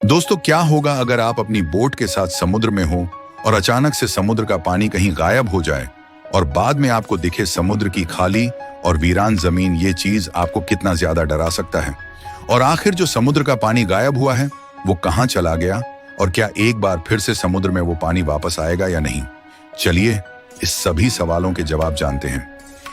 दोस्तों, क्या होगा अगर आप अपनी बोट के साथ समुद्र में हो और अचानक से समुद्र का पानी कहीं गायब हो जाए और बाद में आपको दिखे समुद्र की खाली और वीरान जमीन। ये चीज आपको कितना ज्यादा डरा सकता है। और आखिर जो समुद्र का पानी गायब हुआ है वो कहाँ चला गया, और क्या एक बार फिर से समुद्र में वो पानी वापस आएगा या नहीं? चलिए इस सभी सवालों के जवाब जानते हैं।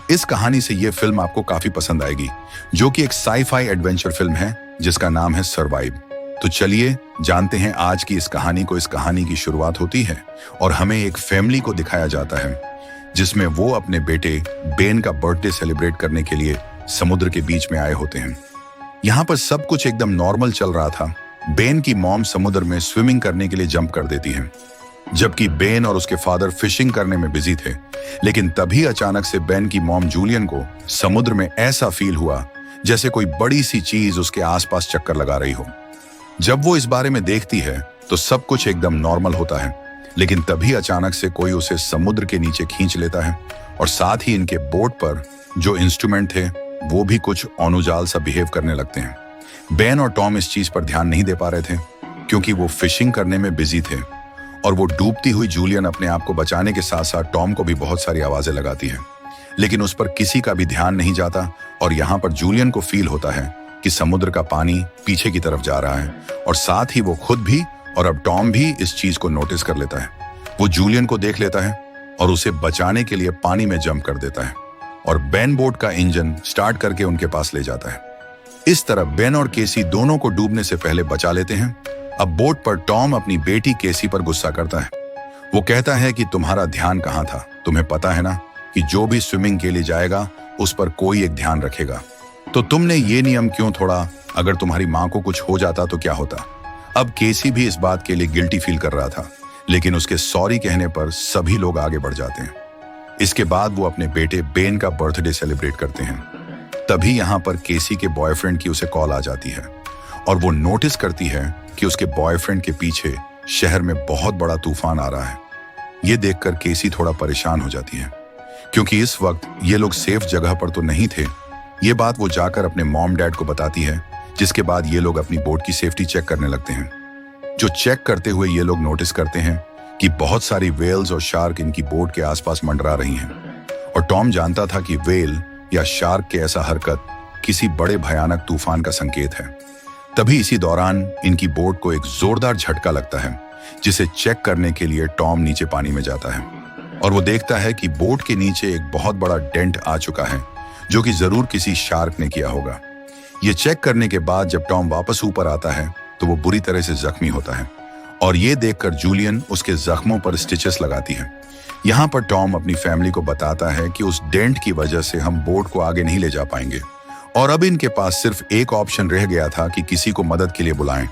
इस कहानी से ये फिल्म आपको काफी पसंद आएगी, जो कि एक साई-फाई एडवेंचर फिल्म है जिसका नाम है सर्वाइव। तो चलिए जानते हैं आज की इस कहानी को। इस कहानी की शुरुआत होती है और हमें एक फैमिली को दिखाया जाता है जिसमें वो अपने बेटे बेन का बर्थडे सेलिब्रेट करने के लिए समुद्र के बीच में आए होते हैं। यहाँ पर सब कुछ एकदम नॉर्मल चल रहा था। बेन की मॉम समुद्र में स्विमिंग करने के लिए जंप कर देती है, जबकि बेन और उसके फादर फिशिंग करने में बिजी थे। लेकिन तभी अचानक से बेन की मॉम जूलियन को समुद्र में ऐसा फील हुआ जैसे कोई बड़ी सी चीज उसके आसपास चक्कर लगा रही हो। जब वो इस बारे में देखती है तो सब कुछ एकदम नॉर्मल होता है, लेकिन तभी अचानक से कोई उसे समुद्र के नीचे खींच लेता है और साथ ही इनके बोट पर जो इंस्ट्रूमेंट थे वो भी कुछ अनुजाल सा बिहेव करने लगते हैं। बेन और टॉम इस चीज पर ध्यान नहीं दे पा रहे थे क्योंकि वो फिशिंग करने में बिजी थे, और वो डूबती हुई जूलियन अपने आप को बचाने के साथ साथ टॉम को भी बहुत सारी आवाजें लगाती है, लेकिन उस पर किसी का भी ध्यान नहीं जाता। और यहाँ पर जूलियन को फील होता है कि समुद्र का पानी पीछे की तरफ जा रहा है, और साथ ही वो खुद भी और अब टॉम भी इस चीज को नोटिस कर लेता है। वो जूलियन को देख लेता है और उसे बचाने के लिए पानी में जंप कर देता है और बेन बोट का इंजन स्टार्ट करके उनके पास ले जाता है। इस तरह बेन और केसी दोनों को डूबने से पहले बचा लेते हैं। अब बोट पर टॉम अपनी बेटी केसी पर गुस्सा करता है। वो कहता है कि तुम्हारा ध्यान कहाँ था? तुम्हें पता है ना कि जो भी स्विमिंग के लिए जाएगा उस पर कोई एक ध्यान रखेगा। तो तुमने ये नियम क्यों तोड़ा? अगर तुम्हारी माँ को कुछ हो जाता तो क्या होता? अब केसी भी इस बात के लिए गिल्टी फील कर रहा था, लेकिन उसके सॉरी कहने पर सभी लोग आगे बढ़ जाते हैं। इसके बाद वो अपने बेटे बेन का बर्थडे सेलिब्रेट करते हैं। तभी यहाँ पर केसी के बॉयफ्रेंड की उसे कॉल आ जाती है और वो नोटिस करती है कि उसके बॉयफ्रेंड के पीछे शहर में बहुत बड़ा तूफान आ रहा है। ये देखकर केसी थोड़ा परेशान हो जाती है क्योंकि इस वक्त ये लोग सेफ जगह पर तो नहीं थे। ये बात वो जाकर अपने मॉम डैड को बताती है, जिसके बाद ये लोग अपनी बोट की सेफ्टी चेक करने लगते हैं। जो चेक करते हुए ये लोग नोटिस करते हैं कि बहुत सारी वेल्स और शार्क इनकी बोट के आसपास मंडरा रही हैं। और टॉम जानता था कि वेल या शार्क के ऐसा हरकत किसी बड़े भयानक तूफान का संकेत है। तभी इसी दौरान इनकी बोट को एक जोरदार झटका लगता है, जिसे चेक करने के लिए टॉम नीचे पानी में जाता है और वो देखता है कि बोट के नीचे एक बहुत बड़ा डेंट आ चुका है, जो कि जरूर किसी शार्क ने किया होगा। ये चेक करने के बाद जब टॉम वापस ऊपर आता है तो वो बुरी तरह से जख्मी होता है, और ये देखकर जूलियन उसके जख्मों पर स्टिचेस लगाती है। यहाँ पर टॉम अपनी फैमिली को बताता है कि उस डेंट की वजह से हम बोट को आगे नहीं ले जा पाएंगे, और अब इनके पास सिर्फ एक ऑप्शन रह गया था कि किसी को मदद के लिए बुलाएं।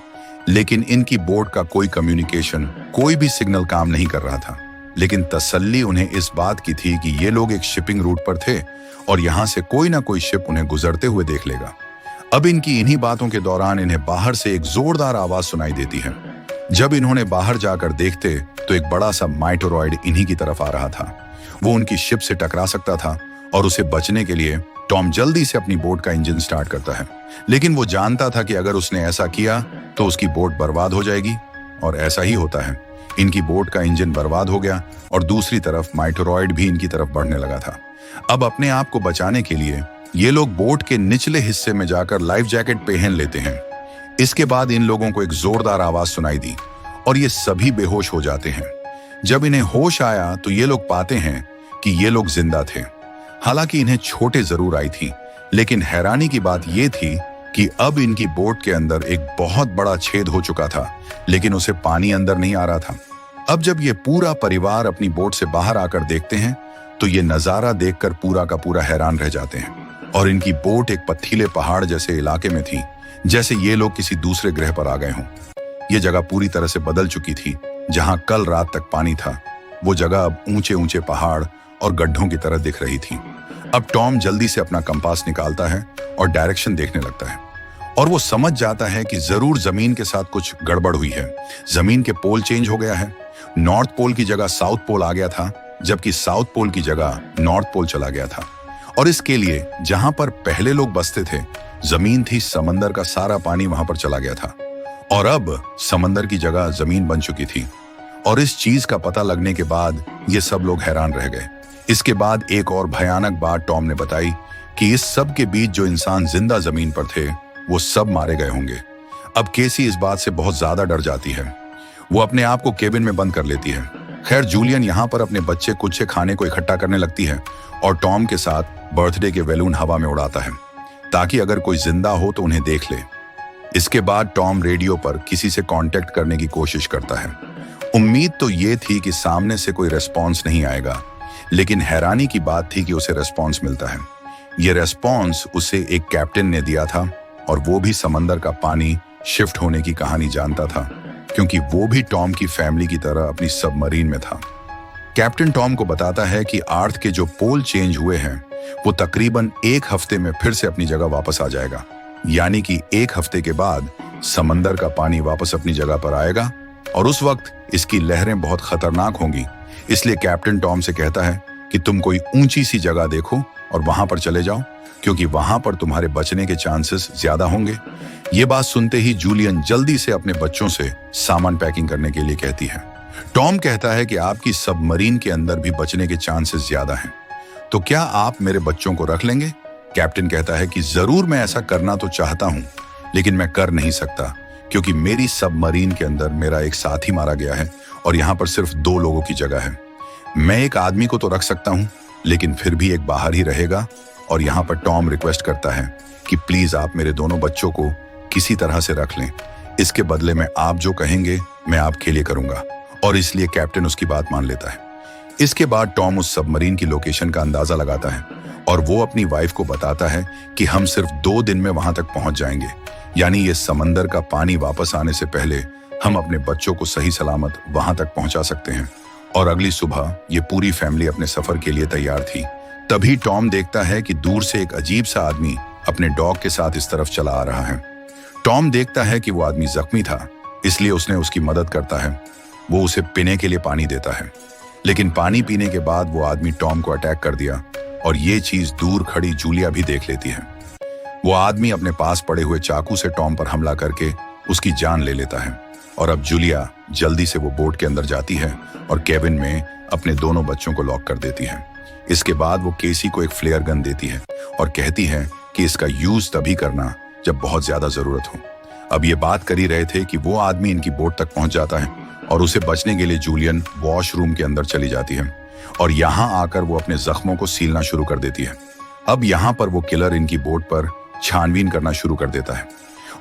लेकिन इनकी बोट का कोई कम्युनिकेशन, कोई भी सिग्नल काम नहीं कर रहा था। लेकिन तसल्ली उन्हें इस बात की थी कि ये लोग एक शिपिंग रूट पर थे और यहाँ से कोई ना कोई शिप उन्हें गुजरते हुए देख लेगा। अब इनकी इन्हीं बातों के दौरान इन्हें बाहर से एक जोरदार आवाज सुनाई देती है। जब इन्होंने बाहर जाकर देखते तो एक बड़ा सा माइटोरॉइड इन्हीं की तरफ आ रहा था। वो उनकी शिप से टकरा सकता था, और उसे बचने के लिए टॉम जल्दी से अपनी बोट का इंजन स्टार्ट करता है। लेकिन वो जानता था कि अगर उसने ऐसा किया तो उसकी बोट बर्बाद हो जाएगी, और ऐसा ही होता है। इनकी बोट का इंजन बर्बाद हो गया और दूसरी तरफ माइटोरॉइड भी इनकी तरफ बढ़ने लगा था। अब अपने आप को बचाने के लिए ये लोग बोट के निचले हिस्से में जाकर लाइफ जैकेट पहन लेते हैं। इसके बाद इन लोगों को एक जोरदार आवाज सुनाई दी और ये सभी बेहोश हो जाते हैं। जब इन्हें होश आया तो ये लोग पाते हैं कि ये लोग जिंदा थे। हालांकि इन्हें चोटें जरूर आई थी, लेकिन हैरानी की बात यह थी कि अब इनकी बोट के अंदर एक बहुत बड़ा छेद हो चुका था, लेकिन उसे पानी अंदर नहीं आ रहा था। अब जब ये पूरा परिवार अपनी बोट से बाहर आकर देखते हैं तो ये नजारा देखकर पूरा का पूरा हैरान रह जाते हैं। और इनकी बोट एक पथरीले पहाड़ जैसे इलाके में थी, जैसे ये लोग किसी दूसरे ग्रह पर आ गए हों। ये जगह पूरी तरह से बदल चुकी थी। जहां कल रात तक पानी था, वो जगह अब ऊंचे ऊंचे पहाड़ और गड्ढों की तरह दिख रही थी। अब टॉम जल्दी से अपना कंपास निकालता है और डायरेक्शन देखने लगता है, और वो समझ जाता है कि जरूर जमीन के साथ कुछ गड़बड़ हुई है। जमीन के पोल चेंज हो गया है। नॉर्थ पोल की जगह साउथ पोल आ गया था, जबकि साउथ पोल की जगह नॉर्थ पोल चला गया था। और इसके लिए जहां पर पहले लोग बसते थे, जमीन थी, समंदर का सारा पानी वहां पर चला गया था। और अब समंदर की जगह जमीन बन चुकी थी। और इस चीज का पता लगने के बाद ये सब लोग हैरान रह गए। इसके बाद एक और भयानक बात टॉम ने बताई कि इस सब के बीच जो इंसान जिंदा जमीन पर थे वो सब मारे गए होंगे। अब केसी इस बात से बहुत ज्यादा डर जाती है। वो अपने आप को केबिन में बंद कर लेती है। खैर, जूलियन यहाँ पर अपने बच्चे कुछ से खाने को इकट्ठा करने लगती है और टॉम के साथ बर्थडे के बैलून हवा में उड़ाता है ताकि अगर कोई जिंदा हो तो उन्हें देख ले। इसके बाद टॉम रेडियो पर किसी से कांटेक्ट करने की कोशिश करता है। उम्मीद तो ये थी कि सामने से कोई रेस्पॉन्स नहीं आएगा, लेकिन हैरानी की बात थी कि उसे रेस्पॉन्स मिलता है। ये रेस्पॉन्स उसे एक कैप्टन ने दिया था और वो भी समंदर का पानी शिफ्ट होने की कहानी जानता था, क्योंकि वो भी टॉम की फैमिली की तरह अपनी सबमरीन में था। कैप्टन टॉम को बताता है कि अर्थ के जो पोल चेंज हुए हैं वो तकरीबन 1 हफ्ते में फिर से अपनी जगह वापस आ जाएगा, यानी कि 1 हफ्ते के बाद समंदर का पानी वापस अपनी जगह पर आएगा और उस वक्त इसकी लहरें बहुत खतरनाक होंगी। इसलिए कैप्टन टॉम से कहता है कि तुम कोई ऊंची सी जगह देखो और वहां पर चले जाओ, क्योंकि वहां पर तुम्हारे बचने के चांसेस ज्यादा होंगे। ये बात सुनते ही जूलियन जल्दी से अपने बच्चों से सामान पैकिंग करने के लिए कहती है। टॉम कहता है कि आपकी सबमरीन के अंदर भी बचने के चांसेस ज्यादा हैं, तो क्या आप मेरे बच्चों को रख लेंगे? कैप्टन कहता है कि जरूर, मैं ऐसा करना तो चाहता हूं, लेकिन मैं कर नहीं सकता, क्योंकि मेरी सबमरीन के अंदर मेरा एक साथी मारा गया है और यहाँ पर सिर्फ 2 लोगों की जगह है। मैं एक आदमी को तो रख सकता हूँ, लेकिन फिर भी एक बाहर ही रहेगा। और यहाँ पर टॉम रिक्वेस्ट करता है कि प्लीज आप मेरे दोनों बच्चों को किसी तरह से रख लें, इसके बदले में आप जो कहेंगे मैं आपके लिए करूंगा। और इसलिए कैप्टन उसकी बात मान लेता है। इसके बाद टॉम उस सबमरीन की लोकेशन का अंदाजा लगाता है और वो अपनी वाइफ को बताता है कि हम सिर्फ 2 दिन में वहां तक पहुंच जाएंगे, यानी ये समंदर का पानी वापस आने से पहले हम अपने बच्चों को सही सलामत वहां तक पहुंचा सकते हैं। और अगली सुबह ये पूरी फैमिली अपने सफर के लिए तैयार थी। तभी टॉम देखता है कि दूर से एक अजीब सा आदमी अपने डॉग के साथ इस तरफ चला आ रहा है। टॉम देखता है कि वो आदमी जख्मी था, इसलिए उसने उसकी मदद करता है। वो उसे पीने के लिए पानी देता है, लेकिन पानी पीने के बाद वो आदमी टॉम को अटैक कर दिया और ये चीज दूर खड़ी जूलिया भी देख लेती है। वो आदमी अपने पास पड़े हुए चाकू से टॉम पर हमला करके उसकी जान ले लेता है। और अब जूलिया जल्दी से वो बोट के अंदर जाती है और केबिन में अपने दोनों बच्चों को लॉक कर देती है। इसके बाद वो केसी को एक फ्लेयर गन देती है और कहती है कि इसका यूज तभी करना जब बहुत ज्यादा जरूरत हो। अब ये बात कर ही रहे थे कि वो आदमी इनकी बोट तक पहुंच जाता है और उसे बचने के लिए जूलियन वॉशरूम के अंदर चली जाती है और यहाँ आकर वो अपने जख्मों को सीलना शुरू कर देती है। अब यहाँ पर वो किलर इनकी बोट पर छानबीन करना शुरू कर देता है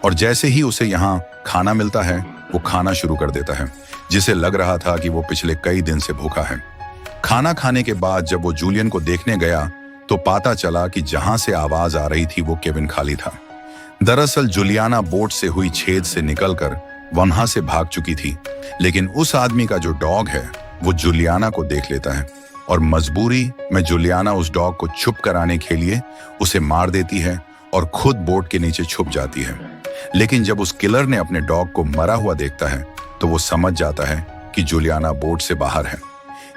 और जैसे ही उसे यहाँ खाना मिलता है वो खाना शुरू कर देता है, जिसे लग रहा था कि वो पिछले कई दिन से भूखा है। खाना खाने के बाद जब वो जूलियन को देखने गया तो पता चला कि जहां से आवाज आ रही थी वो केबिन खाली था। दरअसल जूलियाना बोट से हुई छेद से निकलकर वहां से भाग चुकी थी, लेकिन उस आदमी का जो डॉग है वो जूलियाना को देख लेता है और मजबूरी में जूलियाना उस डॉग को छुप कराने के लिए उसे मार देती है और खुद बोट के नीचे छुप जाती है। लेकिन जब उस किलर ने अपने डॉग को मरा हुआ देखता है तो वो समझ जाता है कि जूलियाना बोट से बाहर है।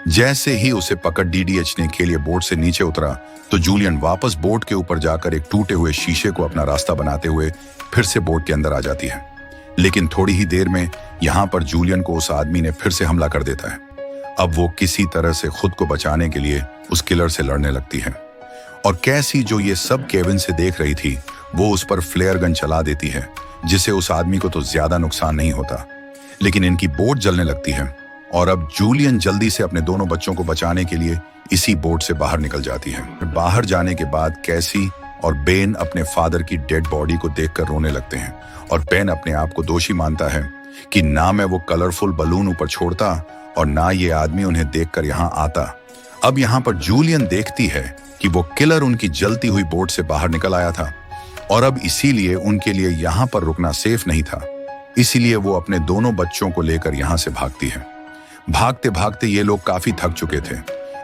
जैसे ही उसे पकड़ डीडीएचने के लिए बोट से नीचे उतरा तो जूलियन वापस बोट के ऊपर जाकर एक टूटे हुए शीशे को अपना रास्ता बनाते हुए फिर से बोट के अंदर आ जाती है। लेकिन थोड़ी ही देर में यहाँ पर जूलियन को उस आदमी ने फिर से हमला कर देता है। अब वो किसी तरह से खुद को बचाने के लिए उस किलर से लड़ने लगती है और कैसी जो ये सब केबिन से देख रही थी वो उस पर फ्लेयर गन चला देती है, जिससे उस आदमी को तो ज्यादा नुकसान नहीं होता, लेकिन इनकी बोट जलने लगती है। और अब जूलियन जल्दी से अपने दोनों बच्चों को बचाने के लिए इसी बोट से बाहर निकल जाती है। बाहर जाने के बाद कैसी और बेन अपने फादर की डेड बॉडी को देखकर रोने लगते हैं और बेन अपने आप को दोषी मानता है कि ना मैं वो कलरफुल बलून ऊपर छोड़ता और ना ये आदमी उन्हें देखकर यहाँ आता। अब यहाँ पर जूलियन देखती है कि वो किलर उनकी जलती हुई बोट से बाहर निकल आया था और अब इसीलिए उनके लिए यहाँ पर रुकना सेफ नहीं था। इसीलिए वो अपने दोनों बच्चों को लेकर यहाँ से भागती है। भागते भागते ये लोग काफी थक चुके थे,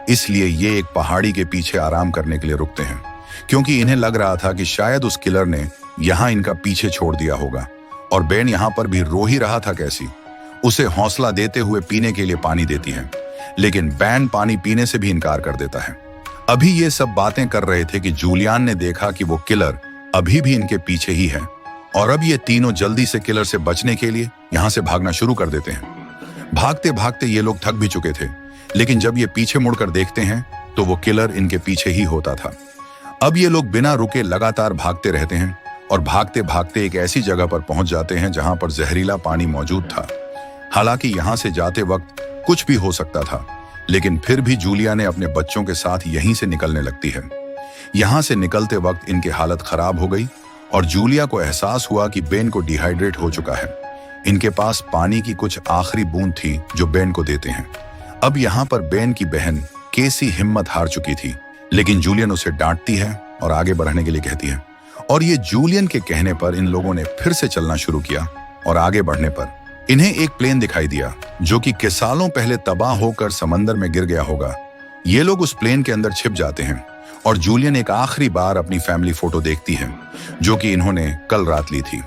इसलिए ये एक पहाड़ी के पीछे आराम करने के लिए रुकते हैं, क्योंकि इन्हें लग रहा था कि शायद उस किलर ने यहाँ इनका पीछे छोड़ दिया होगा। और बेन यहाँ पर भी रो ही रहा था। कैसी उसे हौसला देते हुए पीने के लिए पानी देती है, लेकिन बैन पानी पीने से भी इनकार कर देता है। अभी ये सब बातें कर रहे थे कि जूलियन ने देखा कि वो किलर अभी भी इनके पीछे ही है और अब ये तीनों जल्दी से किलर से बचने के लिए यहाँ से भागना शुरू कर देते हैं। भागते भागते ये लोग थक भी चुके थे, लेकिन जब ये पीछे मुड़कर देखते हैं तो वो किलर इनके पीछे ही होता था। अब ये लोग बिना रुके लगातार भागते रहते हैं और भागते भागते एक ऐसी जगह पर पहुंच जाते हैं जहां पर जहरीला पानी मौजूद था। हालांकि यहां से जाते वक्त कुछ भी हो सकता था, लेकिन फिर भी जूलिया ने अपने बच्चों के साथ यहीं से निकलने लगती है। यहां से निकलते वक्त इनकी हालत खराब हो गई और जूलिया को एहसास हुआ कि बेन को डिहाइड्रेट हो चुका है। इनके पास पानी की कुछ आखिरी बूंद थी जो बेन को देते हैं। अब यहाँ पर बेन की बहन केसी हिम्मत हार चुकी थी, लेकिन जूलियन उसे डांटती है और आगे बढ़ने के लिए कहती है। और ये जूलियन के कहने पर इन लोगों ने फिर से चलना शुरू किया और आगे बढ़ने पर इन्हें एक प्लेन दिखाई दिया जो कि कुछ सालों पहले तबाह होकर समंदर में गिर गया होगा। ये लोग उस प्लेन के अंदर छिप जाते हैं और जूलियन एक आखिरी बार अपनी फैमिली फोटो देखती है जो कि इन्होंने कल रात ली थी।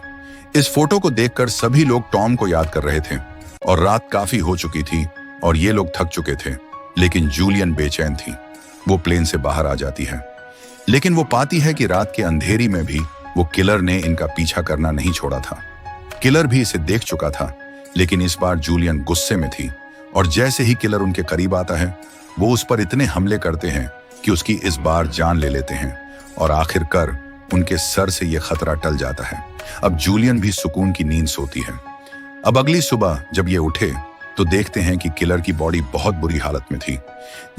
इस फोटो को देखकर सभी लोग टॉम को याद कर रहे थे और रात काफी हो चुकी थी और ये लोग थक चुके थे, लेकिन जूलियन बेचैन थी। वो प्लेन से बाहर आ जाती है, लेकिन वो पाती है कि रात के अंधेरी में भी वो किलर ने इनका पीछा करना नहीं छोड़ा था। किलर भी इसे देख चुका था, लेकिन इस बार जूलियन गुस्से में थी और जैसे ही किलर उनके करीब आता है वो उस पर इतने हमले करते हैं कि उसकी इस बार जान ले लेते हैं और आखिरकार उनके सर से यह खतरा टल जाता है। अब जूलियन भी सुकून की नींद सोती है। अब अगली सुबह जब ये उठे तो देखते हैं कि किलर की बॉडी बहुत बुरी हालत में थी,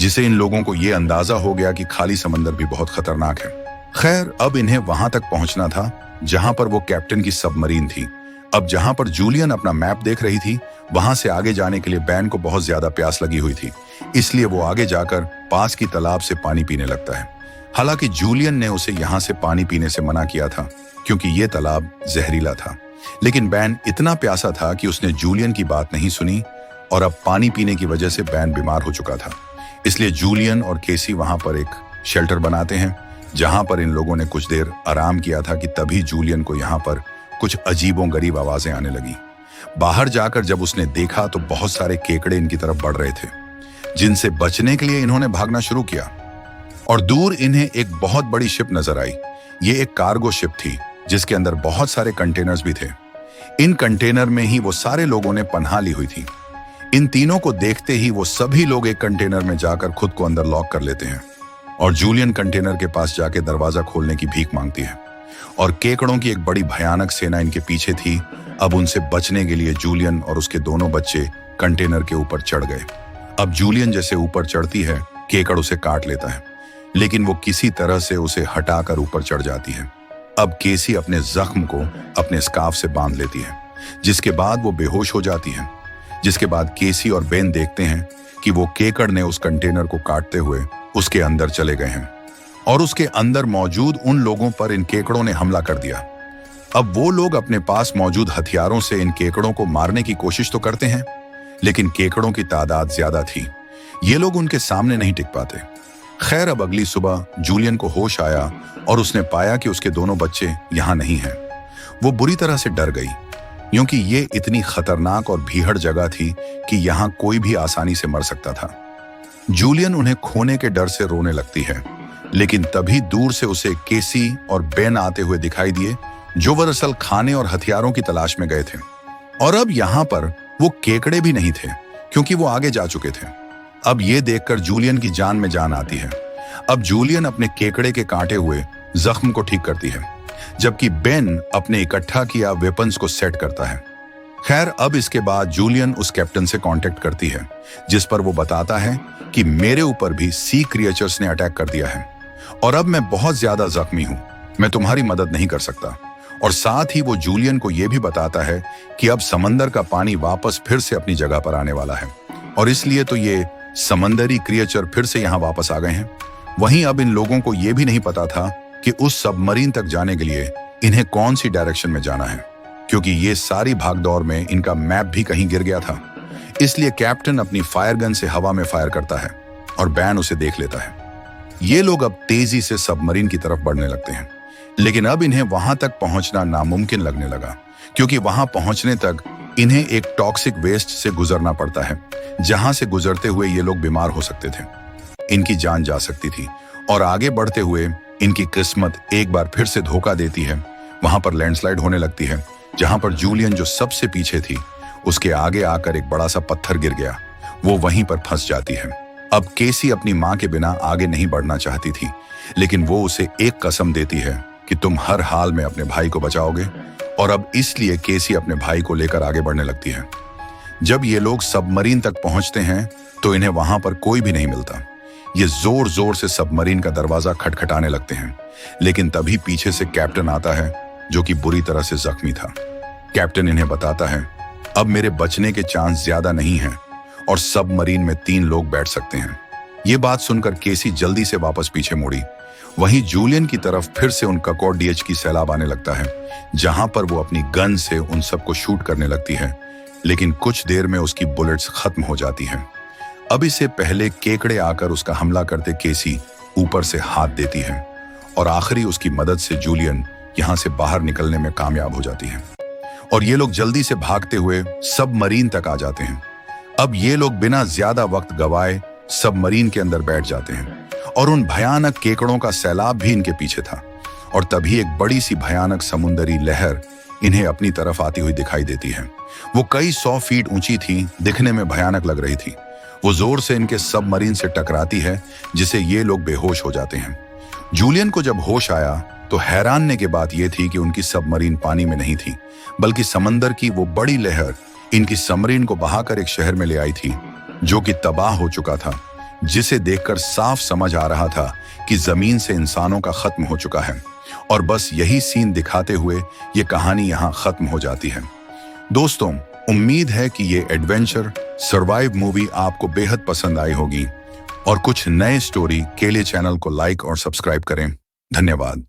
जिसे इन लोगों को यह अंदाजा हो गया कि खाली समंदर भी बहुत खतरनाक है। खैर, अब इन्हें वहां तक पहुंचना था जहां पर वो कैप्टन की सबमरीन थी। अब जहां पर जूलियन अपना मैप देख रही थी, वहां से आगे जाने के लिए बैन को बहुत ज्यादा प्यास लगी हुई थी, इसलिए वो आगे जाकर पास की तालाब से पानी पीने लगता है। हालांकि जूलियन ने उसे यहां से पानी पीने से मना किया था क्योंकि ये तालाब जहरीला था, लेकिन बैन इतना प्यासा था कि उसने जूलियन की बात नहीं सुनी और अब पानी पीने की वजह से बैन बीमार हो चुका था। इसलिए जूलियन और केसी वहां पर एक शेल्टर बनाते हैं जहां पर इन लोगों ने कुछ देर आराम किया था कि तभी जूलियन को यहाँ पर कुछ अजीबोगरीब आवाजें आने लगी। बाहर जाकर जब उसने देखा तो बहुत सारे केकड़े इनकी तरफ बढ़ रहे थे, जिनसे बचने के लिए इन्होंने भागना शुरू किया और दूर इन्हें एक बहुत बड़ी शिप नजर आई। ये एक कार्गो शिप थी जिसके अंदर बहुत सारे कंटेनर्स भी थे। इन कंटेनर में ही वो सारे लोगों ने पनाह ली हुई थी। इन तीनों को देखते ही वो सभी लोग एक कंटेनर में जाकर खुद को अंदर लॉक कर लेते हैं और जूलियन कंटेनर के पास जाके दरवाजा खोलने की भीख मांगती है और केकड़ों की एक बड़ी भयानक सेना इनके पीछे थी। अब उनसे बचने के लिए जूलियन और उसके दोनों बच्चे कंटेनर के ऊपर चढ़ गए। अब जूलियन जैसे ऊपर चढ़ती है, केकड़ उसे काट लेता है, लेकिन वो किसी तरह से उसे हटाकर ऊपर चढ़ जाती है। अब केसी अपने जख्म को अपने स्कार्फ से बांध लेती है, जिसके बाद वो बेहोश हो जाती है। जिसके बाद केसी और बेन देखते हैं कि वो केकड़ ने उस कंटेनर को काटते हुए उसके अंदर चले गए हैं और उसके अंदर मौजूद उन लोगों पर इन केकड़ों ने हमला कर दिया। अब वो लोग अपने पास मौजूद हथियारों से इन केकड़ों को मारने की कोशिश तो करते हैं, लेकिन केकड़ों की तादाद ज्यादा थी। ये लोग उनके सामने नहीं टिक पाते। खैर, अब अगली सुबह जूलियन को होश आया और उसने पाया कि उसके दोनों बच्चे यहाँ नहीं हैं। वो बुरी तरह से डर गई क्योंकि ये इतनी खतरनाक और भीड़ जगह थी कि यहाँ कोई भी आसानी से मर सकता था। जूलियन उन्हें खोने के डर से रोने लगती है, लेकिन तभी दूर से उसे केसी और बेन आते हुए दिखाई दिए, जो दरअसल खाने और हथियारों की तलाश में गए थे। और अब यहाँ पर वो केकड़े भी नहीं थे क्योंकि वो आगे जा चुके थे। अब ये देखकर जूलियन की जान में जान आती है। अब जूलियन अपने केकड़े के काटे हुए जख्म को ठीक करती है, जबकि बेन अपने इकट्ठा किया वेपन्स को सेट करता है। खैर, अब इसके बाद जूलियन उस कैप्टन से कांटेक्ट करती है, जिस पर वो बताता है कि मेरे ऊपर भी सी क्रिएचर्स ने अटैक कर दिया है और अब मैं बहुत ज्यादा जख्मी हूं, मैं तुम्हारी मदद नहीं कर सकता। और साथ ही वो जूलियन को यह भी बताता है कि अब समंदर का पानी वापस फिर से अपनी जगह पर आने वाला है और इसलिए तो ये समंदरी क्रिएचर फिर से यहाँ वापस आ गए हैं। वहीं अब इन लोगों को यह भी नहीं पता था कि उस सबमरीन तक जाने के लिए इन्हें कौन सी डायरेक्शन में जाना है, क्योंकि ये सारी भागदौड़ में इनका मैप भी कहीं गिर गया था। इसलिए कैप्टन अपनी फायर गन से हवा में फायर करता है और बैन उसे देख लेता है। ये लोग अब तेजी से सबमरीन की तरफ बढ़ने लगते हैं, लेकिन अब इन्हें वहां तक पहुंचना नामुमकिन लगने लगा, क्योंकि वहां पहुंचने तक इन्हें एक टॉक्सिक वेस्ट से गुजरना पड़ता है, जहां से गुजरते हुए ये लोग बीमार हो सकते थे, इनकी जान जा सकती थी। और आगे बढ़ते हुए इनकी किस्मत एक बार फिर से धोखा देती है। वहां पर लैंडस्लाइड होने लगती है, जहां पर जूलियन जो सबसे पीछे थी उसके आगे आकर एक बड़ा सा पत्थर गिर गया। वो वहीं पर फंस जाती है। अब केसी अपनी माँ के बिना आगे नहीं बढ़ना चाहती थी, लेकिन वो उसे एक कसम देती है कि तुम हर हाल में अपने भाई को बचाओगे, और अब इसलिए केसी अपने भाई को लेकर आगे बढ़ने लगती है। जब ये लोग सबमरीन तक पहुंचते हैं तो इन्हें वहां पर कोई भी नहीं मिलता। ये जोर जोर से सबमरीन का दरवाजा खटखटाने लगते हैं, लेकिन तभी पीछे से कैप्टन आता है जो कि बुरी तरह से जख्मी था। कैप्टन इन्हें बताता है अब मेरे बचने के चांस ज्यादा नहीं हैं और सबमरीन में 3 लोग बैठ सकते हैं। ये बात सुनकर केसी जल्दी से वापस पीछे मुड़ी। वहीं जूलियन की तरफ फिर से उन ककॉर्डियज की सैलाब आने लगता है, जहां पर वो अपनी गन से उन सबको शूट करने लगती है, लेकिन कुछ देर में उसकी बुलेट्स खत्म हो जाती हैं। अब इससे पहले केकड़े आकर उसका हमला करते केसी ऊपर से हाथ देती है और आखिरी उसकी मदद से जूलियन यहां से बाहर निकलने में कामयाब हो जाती है और ये लोग जल्दी से भागते हुए सबमरीन तक आ जाते हैं। अब ये लोग बिना ज्यादा वक्त गवाए सबमरीन के अंदर बैठ जाते हैं और उन भयानक केकड़ों का सैलाब भी इनके पीछे था, और तभी एक बड़ी सी भयानक समुद्री लहर इन्हें अपनी तरफ आती हुई दिखाई देती है। वो कई 100 फीट ऊंची थी, दिखने में भयानक लग रही थी। वो जोर से इनके सबमरीन से टकराती है, जिससे ये लोग बेहोश हो जाते हैं। जूलियन को जब होश आया तो हैरानने की बात यह थी कि उनकी सबमरीन पानी में नहीं थी, बल्कि समंदर की वो बड़ी लहर इनकी सबमरीन को बहाकर एक शहर में ले आई थी जो कि तबाह हो चुका था, जिसे देखकर साफ समझ आ रहा था कि जमीन से इंसानों का खत्म हो चुका है। और बस यही सीन दिखाते हुए ये कहानी यहाँ खत्म हो जाती है। दोस्तों, उम्मीद है कि ये एडवेंचर सर्वाइव मूवी आपको बेहद पसंद आई होगी, और कुछ नए स्टोरी के लिए चैनल को लाइक और सब्सक्राइब करें। धन्यवाद।